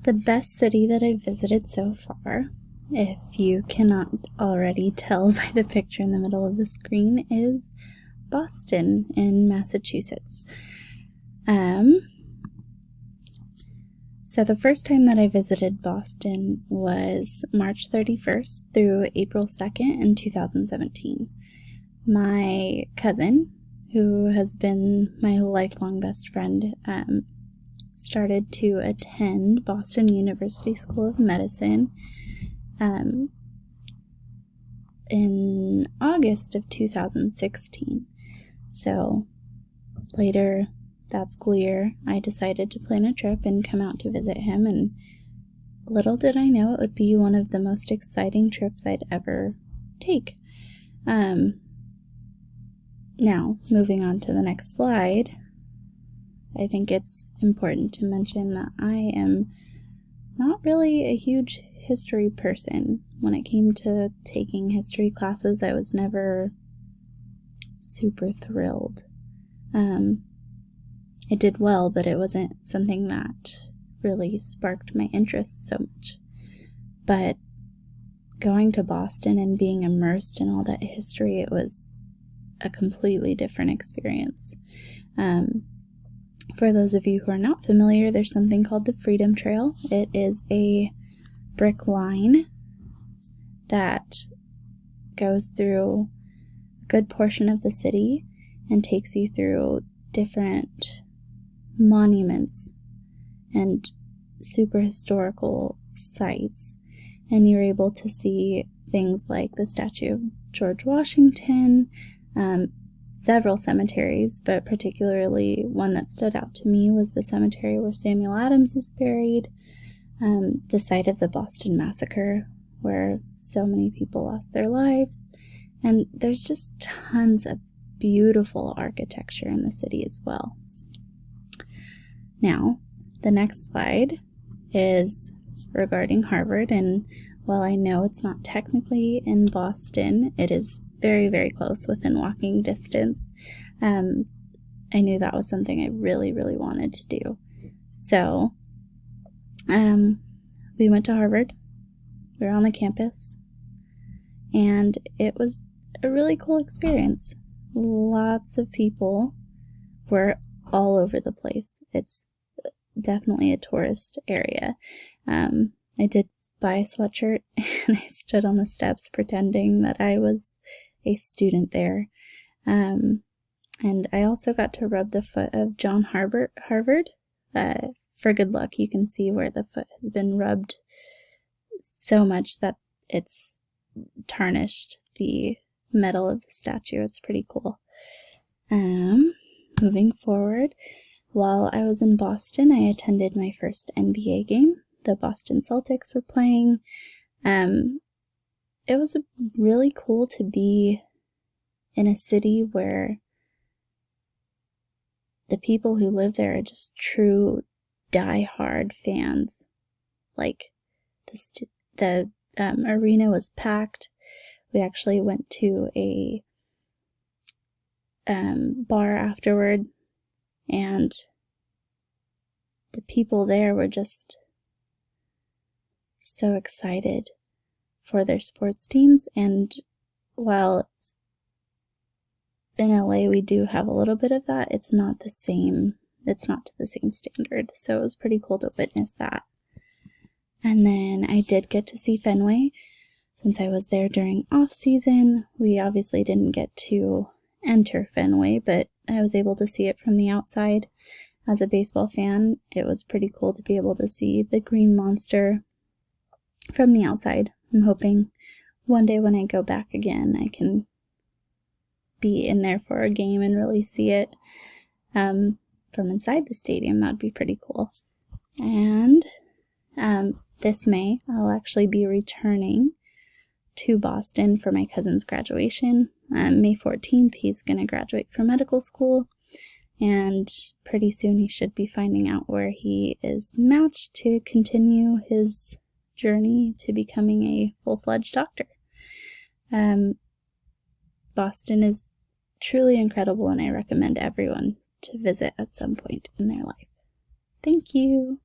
The best city that I've visited so far, if you cannot already tell by the picture in the middle of the screen, is Boston in Massachusetts. So the first time that I visited Boston was March 31st through April 2nd in 2017. My cousin, who has been my lifelong best friend, started to attend Boston University School of Medicine in August of 2016. So later that school year, I decided to plan a trip and come out to visit him, and little did I know it would be one of the most exciting trips I'd ever take. Now, moving on to the next slide, I think it's important to mention that I am not really a huge history person. When it came to taking history classes, I was never super thrilled. It did well, but it wasn't something that really sparked my interest so much. But going to Boston and being immersed in all that history, it was a completely different experience. For those of you who are not familiar, there's something called the Freedom Trail. It is a brick line that goes through a good portion of the city and takes you through different monuments and super historical sites. And you're able to see things like the statue of George Washington, several cemeteries, but particularly one that stood out to me was the cemetery where Samuel Adams is buried, the site of the Boston Massacre, where so many people lost their lives, and there's just tons of beautiful architecture in the city as well. Now, the next slide is regarding Harvard, and while I know it's not technically in Boston, it is very, very close, within walking distance. I knew that was something I really, really wanted to do. So, we went to Harvard. We were on the campus, and it was a really cool experience. Lots of people were all over the place. It's definitely a tourist area. I did buy a sweatshirt, and I stood on the steps pretending that I was a student there. And I also got to rub the foot of John Harvard. For good luck, you can see where the foot has been rubbed so much that it's tarnished the metal of the statue. It's pretty cool. Moving forward, while I was in Boston, I attended my first NBA game. The Boston Celtics were playing. It was really cool to be in a city where the people who live there are just true die-hard fans. Like, the arena was packed. We actually went to a bar afterward, and the people there were just so excited for their sports teams. And while in LA we do have a little bit of that, it's not the same. It's not to the same standard. So it was pretty cool to witness that. And then I did get to see Fenway. Since I was there during off season, we obviously didn't get to enter Fenway, but I was able to see it from the outside. As a baseball fan, it was pretty cool to be able to see the Green Monster from the outside. I'm hoping one day when I go back again, I can be in there for a game and really see it from inside the stadium. That'd be pretty cool. And this May, I'll actually be returning to Boston for my cousin's graduation. May 14th, he's going to graduate from medical school, and pretty soon he should be finding out where he is matched to continue his journey to becoming a full-fledged doctor. Boston is truly incredible, and I recommend everyone to visit at some point in their life. Thank you.